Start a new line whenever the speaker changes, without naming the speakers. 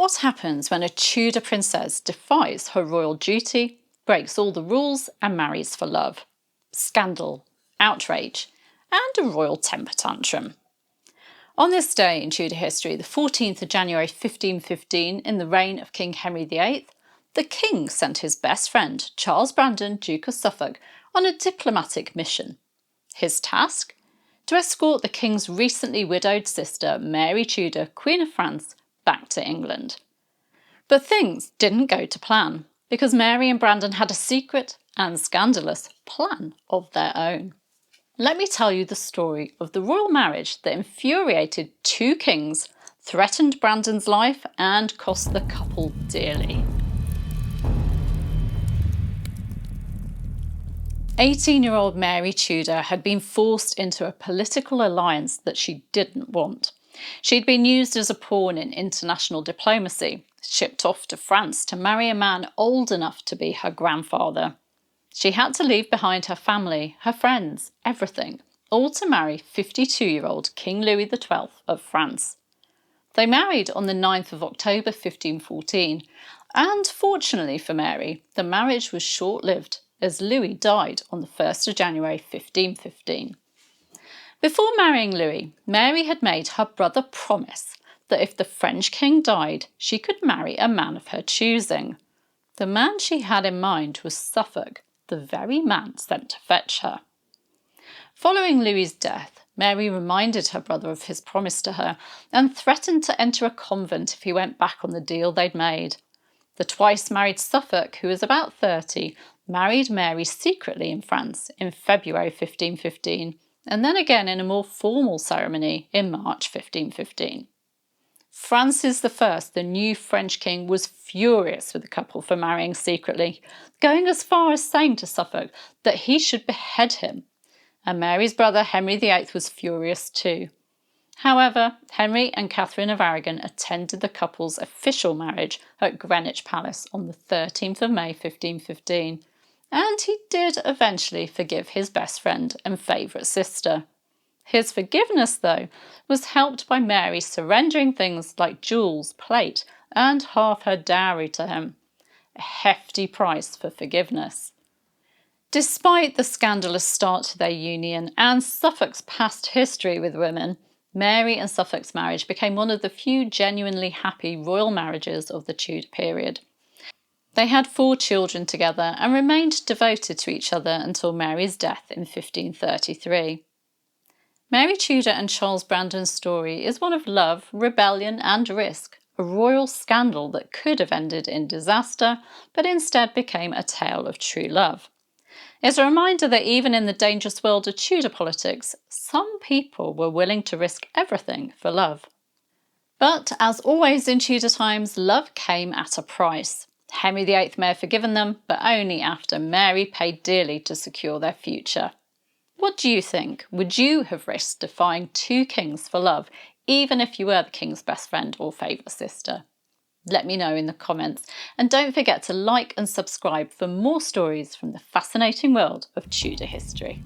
What happens when a Tudor princess defies her royal duty, breaks all the rules and marries for love? Scandal, outrage, and a royal temper tantrum. On this day in Tudor history, the 14th of January 1515, in the reign of King Henry VIII, the king sent his best friend, Charles Brandon, Duke of Suffolk, on a diplomatic mission. His task? To escort the king's recently widowed sister, Mary Tudor, Queen of France, back to England. But things didn't go to plan, because Mary and Brandon had a secret and scandalous plan of their own. Let me tell you the story of the royal marriage that infuriated two kings, threatened Brandon's life, and cost the couple dearly. 18-year-old Mary Tudor had been forced into a political alliance that she didn't want. She'd been used as a pawn in international diplomacy, shipped off to France to marry a man old enough to be her grandfather. She had to leave behind her family, her friends, everything, all to marry 52-year-old King Louis XII of France. They married on the 9th of October 1514, and fortunately for Mary, the marriage was short-lived as Louis died on the 1st of January 1515. Before marrying Louis, Mary had made her brother promise that if the French king died, she could marry a man of her choosing. The man she had in mind was Suffolk, the very man sent to fetch her. Following Louis's death, Mary reminded her brother of his promise to her and threatened to enter a convent if he went back on the deal they'd made. The twice-married Suffolk, who was about 30, married Mary secretly in France in February 1515, and then again in a more formal ceremony in March 1515. Francis I, the new French king, was furious with the couple for marrying secretly, going as far as saying to Suffolk that he should behead him. And Mary's brother Henry VIII was furious too. However, Henry and Catherine of Aragon attended the couple's official marriage at Greenwich Palace on the 13th of May 1515, and he did eventually forgive his best friend and favourite sister. His forgiveness, though, was helped by Mary surrendering things like jewels, plate, and half her dowry to him. A hefty price for forgiveness. Despite the scandalous start to their union and Suffolk's past history with women, Mary and Suffolk's marriage became one of the few genuinely happy royal marriages of the Tudor period. They had 4 children together and remained devoted to each other until Mary's death in 1533. Mary Tudor and Charles Brandon's story is one of love, rebellion and risk, a royal scandal that could have ended in disaster, but instead became a tale of true love. It's a reminder that even in the dangerous world of Tudor politics, some people were willing to risk everything for love. But as always in Tudor times, love came at a price. Henry VIII may have forgiven them, but only after Mary paid dearly to secure their future. What do you think? Would you have risked defying 2 kings for love, even if you were the king's best friend or favourite sister? Let me know in the comments, and don't forget to like and subscribe for more stories from the fascinating world of Tudor history.